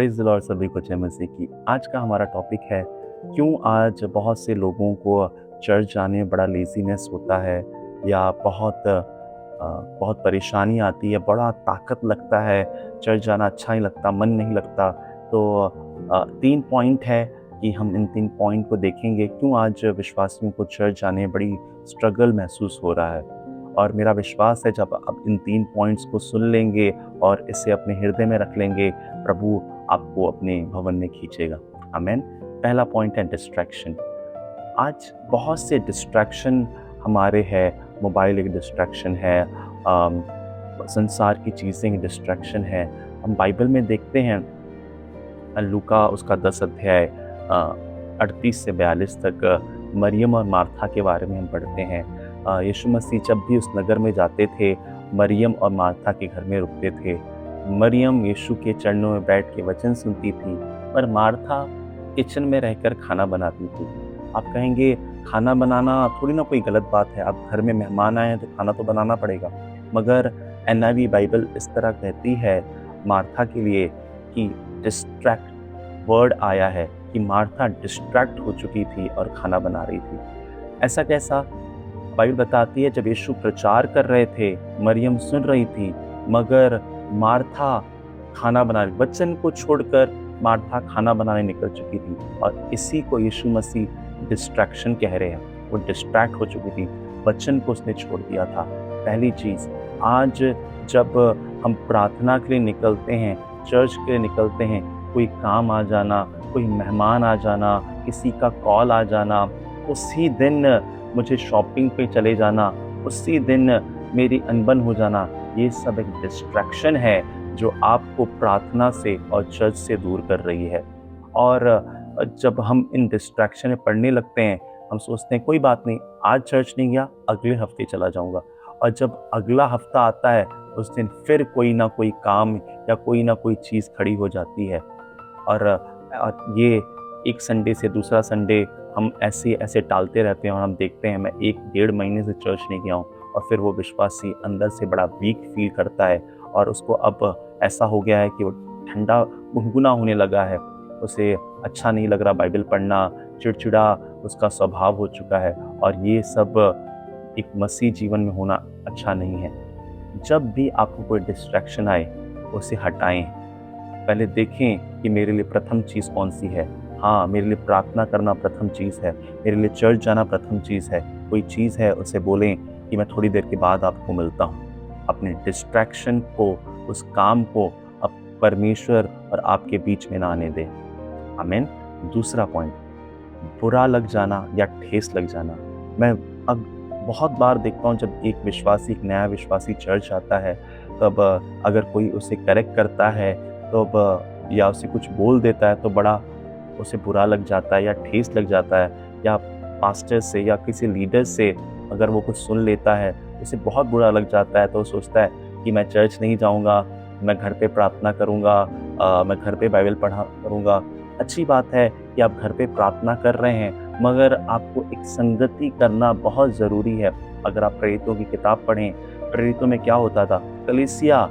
Praise the Lord, सभी को जय मसीह की। आज का हमारा टॉपिक है, क्यों आज बहुत से लोगों को चर्च जाने में बड़ा लेज़ीनेस होता है या बहुत परेशानी आती है, बड़ा ताकत लगता है, चर्च जाना अच्छा नहीं लगता, मन नहीं लगता। तो 3 पॉइंट है कि हम इन 3 पॉइंट को देखेंगे, क्यों आज विश्वासियों को चर्च जाने में बड़ी स्ट्रगल महसूस हो रहा है। और मेरा विश्वास है जब आप इन 3 पॉइंट्स को सुन लेंगे और इसे अपने हृदय में रख लेंगे, प्रभु आपको अपने भवन में खींचेगा। आमीन। पहला पॉइंट है डिस्ट्रैक्शन। आज बहुत से डिस्ट्रैक्शन हमारे हैं। मोबाइल एक डिस्ट्रैक्शन है, संसार की चीज़ें एक डिस्ट्रैक्शन है। हम बाइबल में देखते हैं, लूका उसका 10 अध्याय 38 से 42 तक मरियम और मार्था के बारे में हम पढ़ते हैं। यीशु मसीह जब भी उस नगर में जाते थे, मरियम और मार्था के घर में रुकते थे। मरियम यीशु के चरणों में बैठ के वचन सुनती थी, पर मार्था किचन में रहकर खाना बनाती थी। आप कहेंगे खाना बनाना थोड़ी ना कोई गलत बात है, आप घर में मेहमान आए हैं तो खाना तो बनाना पड़ेगा। मगर एनआईवी बाइबल इस तरह कहती है मार्था के लिए कि डिस्ट्रैक्ट वर्ड आया है कि मार्था डिस्ट्रैक्ट हो चुकी थी और खाना बना रही थी। ऐसा कैसा? बाइबल बताती है जब यीशु प्रचार कर रहे थे, मरियम सुन रही थी, मगर मार्था खाना बना रही। वचन को छोड़कर मार्था खाना बनाने निकल चुकी थी, और इसी को यीशु मसीह डिस्ट्रैक्शन कह रहे हैं। वो डिस्ट्रैक्ट हो चुकी थी, वचन को उसने छोड़ दिया था। पहली चीज़, आज जब हम प्रार्थना के लिए निकलते हैं, चर्च के लिए निकलते हैं, कोई काम आ जाना, कोई मेहमान आ जाना, किसी का कॉल आ जाना, उसी दिन मुझे शॉपिंग पे चले जाना, उसी दिन मेरी अनबन हो जाना, ये सब एक डिस्ट्रैक्शन है जो आपको प्रार्थना से और चर्च से दूर कर रही है। और जब हम इन डिस्ट्रैक्शन में पड़ने लगते हैं, हम सोचते हैं कोई बात नहीं, आज चर्च नहीं गया, अगले हफ्ते चला जाऊंगा। और जब अगला हफ्ता आता है, उस दिन फिर कोई ना कोई काम या कोई ना कोई चीज़ खड़ी हो जाती है। और ये एक संडे से दूसरा संडे हम ऐसे ऐसे टालते रहते हैं, और हम देखते हैं मैं 1-1.5 महीने से चर्च नहीं गया हूँ, और फिर वो विश्वासी अंदर से बड़ा वीक फील करता है, और उसको अब ऐसा हो गया है कि वो ठंडा गुनगुना होने लगा है, उसे अच्छा नहीं लग रहा बाइबल पढ़ना, चिड़चिड़ा उसका स्वभाव हो चुका है। और ये सब एक मसीह जीवन में होना अच्छा नहीं है। जब भी आपको कोई डिस्ट्रैक्शन आए, उसे हटाएं। पहले देखें कि मेरे लिए प्रथम चीज़ कौन सी है। हाँ, मेरे लिए प्रार्थना करना प्रथम चीज़ है, मेरे लिए चर्च जाना प्रथम चीज़ है। कोई चीज़ है, उसे बोलें कि मैं थोड़ी देर के बाद आपको मिलता हूँ। अपने डिस्ट्रैक्शन को, उस काम को अब परमेश्वर और आपके बीच में ना आने दें। आमीन। दूसरा पॉइंट, बुरा लग जाना या ठेस लग जाना। मैं अब बहुत बार देखता हूँ, जब एक नया विश्वासी चर्च आता है, तब अगर कोई उसे करेक्ट करता है, तो या उसे कुछ बोल देता है, तो बड़ा उसे बुरा लग जाता है या ठेस लग जाता है। या पास्टर से या किसी लीडर से अगर वो कुछ सुन लेता है, उसे बहुत बुरा लग जाता है, तो वो सोचता है कि मैं चर्च नहीं जाऊँगा, मैं घर पे प्रार्थना करूँगा, मैं घर पे बाइबल पढ़ा करूँगा। अच्छी बात है कि आप घर पे प्रार्थना कर रहे हैं, मगर आपको एक संगति करना बहुत ज़रूरी है। अगर आप प्रेरितों की किताब पढ़ें, प्रेरितों में क्या होता था? कलीसिया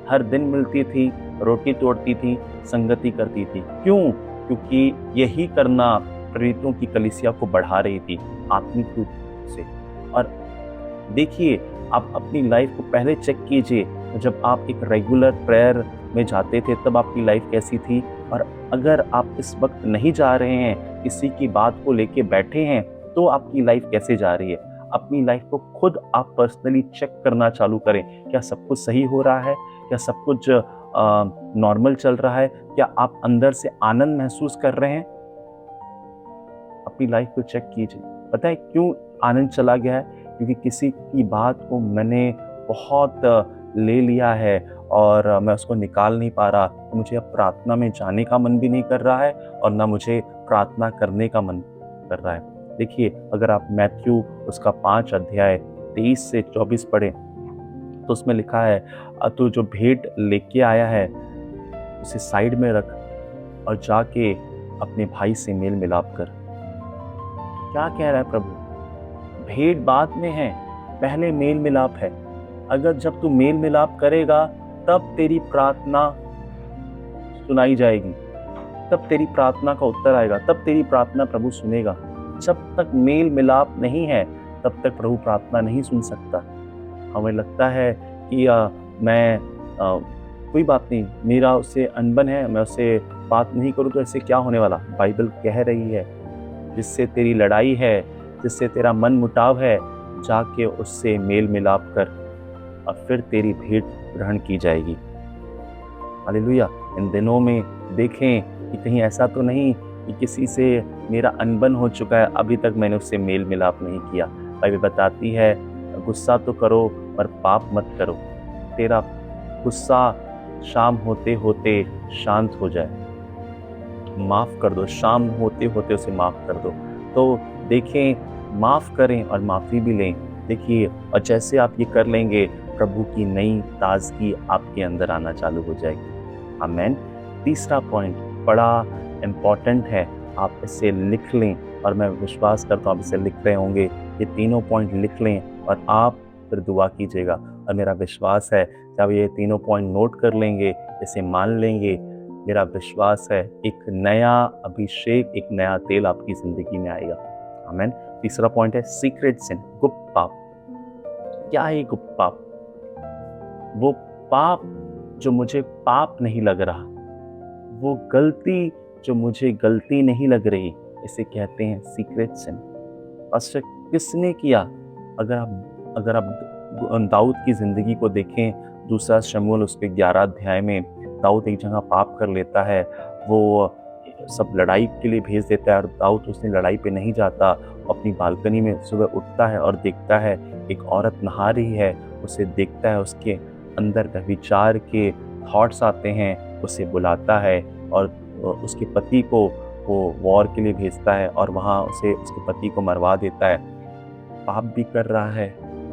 हर दिन मिलती थी, रोटी तोड़ती थी, संगति करती थी। क्यों? क्योंकि यही करना प्रेरितों की कलीसिया को बढ़ा रही थी आत्मिक रूप से। और देखिए, आप अपनी लाइफ को पहले चेक कीजिए, जब आप एक रेगुलर प्रेयर में जाते थे, तब आपकी लाइफ कैसी थी? और अगर आप इस वक्त नहीं जा रहे हैं, किसी की बात को लेके बैठे हैं, तो आपकी लाइफ कैसे जा रही है? अपनी लाइफ को खुद आप पर्सनली चेक करना चालू करें। क्या सब कुछ सही हो रहा है? क्या सब कुछ नॉर्मल चल रहा है? क्या आप अंदर से आनंद महसूस कर रहे हैं? अपनी लाइफ को चेक कीजिए। पता है क्यों आनंद चला गया है? क्योंकि किसी की बात को मैंने बहुत ले लिया है, और मैं उसको निकाल नहीं पा रहा। तो मुझे अब प्रार्थना में जाने का मन भी नहीं कर रहा है, और ना मुझे प्रार्थना करने का मन कर रहा है। देखिए, अगर आप मैथ्यू उसका 5 अध्याय 23 से 24 पढ़ें, तो उसमें लिखा है, तू जो भेंट लेके आया है, उसे साइड में रख और जाके अपने भाई से मेल मिलाप कर। क्या कह रहा है प्रभु? भेंट बाद में है, पहले मेल मिलाप है। अगर जब तू मेल मिलाप करेगा, तब तेरी प्रार्थना सुनाई जाएगी, तब तेरी प्रार्थना का उत्तर आएगा, तब तेरी प्रार्थना प्रभु सुनेगा। जब तक मेल मिलाप नहीं है तब तक प्रभु प्रार्थना नहीं सुन सकता। हमें लगता है कि मैं कोई बात नहीं, मेरा उससे अनबन है, मैं उससे बात नहीं करूँ तो इससे क्या होने वाला। बाइबल कह रही है जिससे तेरी लड़ाई है, जिससे तेरा मन मुटाव है, जाके उससे मेल मिलाप कर और फिर तेरी भेंट ग्रहण की जाएगी। हालेलुया। इन दिनों में देखें कि कहीं ऐसा तो नहीं कि किसी से मेरा अनबन हो चुका है, अभी तक मैंने उससे मेल मिलाप नहीं किया। बाइबल बताती है गुस्सा तो करो पर पाप मत करो, तेरा गुस्सा शाम होते होते शांत हो जाए। माफ़ कर दो, शाम होते होते उसे माफ़ कर दो। तो देखें, माफ़ करें और माफ़ी भी लें। देखिए, और जैसे आप ये कर लेंगे, प्रभु की नई ताज़गी आपके अंदर आना चालू हो जाएगी। आमेन। तीसरा पॉइंट बड़ा इम्पॉर्टेंट है, आप इसे लिख लें और मैं विश्वास करता हूँ आप इसे लिख रहे होंगे। ये तीनों पॉइंट लिख लें और आप फिर दुआ कीजिएगा। और मेरा विश्वास है जब ये तीनों पॉइंट नोट कर लेंगे, इसे मान लेंगे, मेरा विश्वास है एक नया अभिषेक, एक नया तेल आपकी ज़िंदगी में आएगा। आमीन। तीसरा पॉइंट है सीक्रेट सिन, गुप्त पाप। क्या है गुप्त पाप? वो पाप जो मुझे पाप नहीं लग रहा, वो गलती जो मुझे गलती नहीं लग रही, इसे कहते हैं सीक्रेट सिन। और किसने किया? अगर आप दाऊद की ज़िंदगी को देखें, दूसरा शमूएल उसके 11 अध्याय में दाऊद एक जगह पाप कर लेता है। वो सब लड़ाई के लिए भेज देता है और दाऊद उसने लड़ाई पे नहीं जाता। अपनी बालकनी में सुबह उठता है और देखता है एक औरत नहा रही है। उसे देखता है, उसके अंदर व्यभिचार के थॉट्स आते हैं। उसे बुलाता है और उसके पति को वो वॉर के लिए भेजता है और वहाँ उसे उसके पति को मरवा देता है। पाप भी कर रहा है,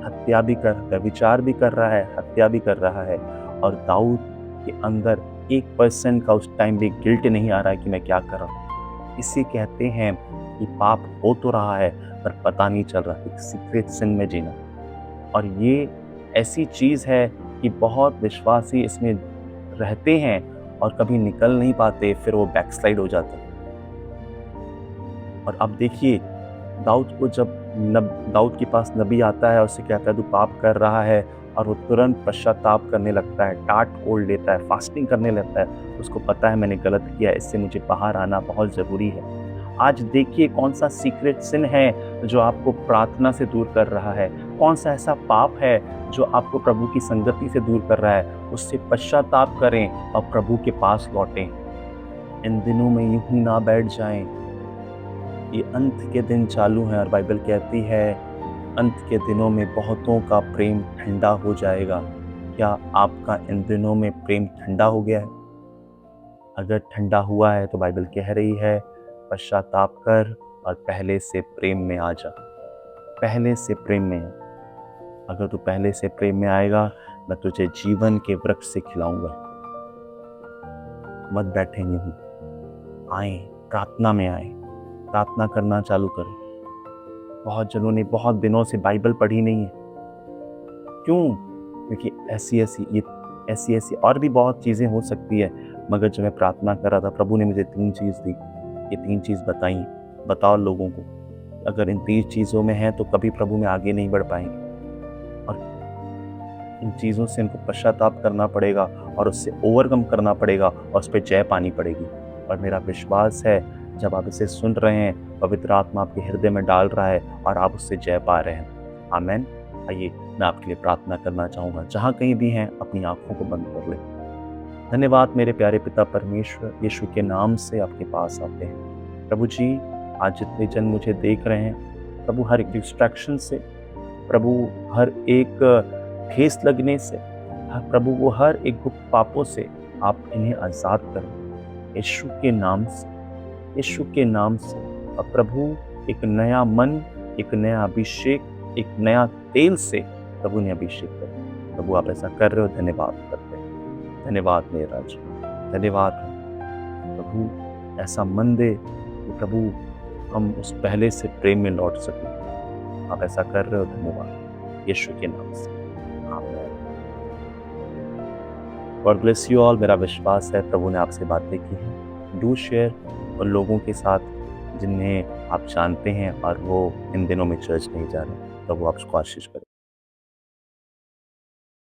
हत्या भी व्यभिचार भी कर रहा है, हत्या भी कर रहा है। और दाऊद के अंदर 1% का उस टाइम भी गिल्ट नहीं आ रहा है कि मैं क्या कर रहा हूँ। इसे कहते हैं कि पाप हो तो रहा है पर पता नहीं चल रहा, एक सीक्रेट सिन में जीना। और ये ऐसी चीज़ है कि बहुत विश्वासी इसमें रहते हैं और कभी निकल नहीं पाते, फिर वो बैकस्लाइड हो जाते हैं। और अब देखिए, दाऊद के पास नबी आता है और उससे कहता है तू पाप कर रहा है, और वो तुरंत पश्चाताप करने लगता है, टाट ओढ़ लेता है, फास्टिंग करने लगता है। उसको पता है मैंने गलत किया, इससे मुझे बाहर आना बहुत ज़रूरी है। आज देखिए कौन सा सीक्रेट सिन है जो आपको प्रार्थना से दूर कर रहा है, कौन सा ऐसा पाप है जो आपको प्रभु की संगति से दूर कर रहा है। उससे पश्चाताप करें और प्रभु के पास लौटें। इन दिनों में यूं ही ना बैठ जाएं। ये अंत के दिन चालू हैं और बाइबल कहती है अंत के दिनों में बहुतों का प्रेम ठंडा हो जाएगा। क्या आपका इन दिनों में प्रेम ठंडा हो गया है? अगर ठंडा हुआ है तो बाइबल कह रही है पश्चाताप कर और पहले से प्रेम में आ जा। पहले से प्रेम में आ। अगर तू पहले से प्रेम में आएगा, मैं तुझे जीवन के वृक्ष से खिलाऊंगा। मत बैठेंगे हूँ, आए प्रार्थना में आए, प्रार्थना करना चालू करें। बहुत जनों ने बहुत दिनों से बाइबल पढ़ी नहीं है। क्यों? क्योंकि ऐसी ऐसी और भी बहुत चीज़ें हो सकती है, मगर जब मैं प्रार्थना कर रहा था प्रभु ने मुझे 3 चीज़ दी। ये 3 चीज़ बताई, बताओ लोगों को। अगर इन 3 चीज़ों में है तो कभी प्रभु में आगे नहीं बढ़ पाएंगे। और इन चीज़ों से इनको पश्चाताप करना पड़ेगा और उससे ओवरकम करना पड़ेगा और उस पर जय पानी पड़ेगी। और मेरा विश्वास है जब आप इसे सुन रहे हैं, पवित्र आत्मा आपके हृदय में डाल रहा है और आप उससे जय पा रहे हैं। आमीन। आइए मैं आपके लिए प्रार्थना करना चाहूँगा। जहाँ कहीं भी हैं अपनी आँखों को बंद कर लें। धन्यवाद मेरे प्यारे पिता परमेश्वर, यीशु के नाम से आपके पास आते हैं। प्रभु जी, आज जितने जन मुझे देख रहे हैं प्रभु, हर एक डिस्ट्रैक्शन से, प्रभु हर एक ठेस लगने से, प्रभु वो हर एक गुप्त पापों से आप इन्हें आज़ाद करें यीशु के नाम से, यीशु के नाम से। और प्रभु एक नया मन, एक नया अभिषेक, एक नया तेल से प्रभु ने अभिषेक करें। प्रभु आप ऐसा कर रहे हो, धन्यवाद करते हैं। धन्यवाद मेरे राजा, धन्यवाद प्रभु। ऐसा मन दे कि प्रभु हम उस पहले से प्रेम में लौट सकें। आप ऐसा कर रहे हो, धन्यवाद यीशु के नाम से। आमीन। God bless you all. मेरा विश्वास है प्रभु ने आपसे बातें की हैं। डू शेयर उन लोगों के साथ जिन्हें आप जानते हैं और वो इन दिनों में चर्च नहीं जा रहे। प्रभु आपको आशीष करे।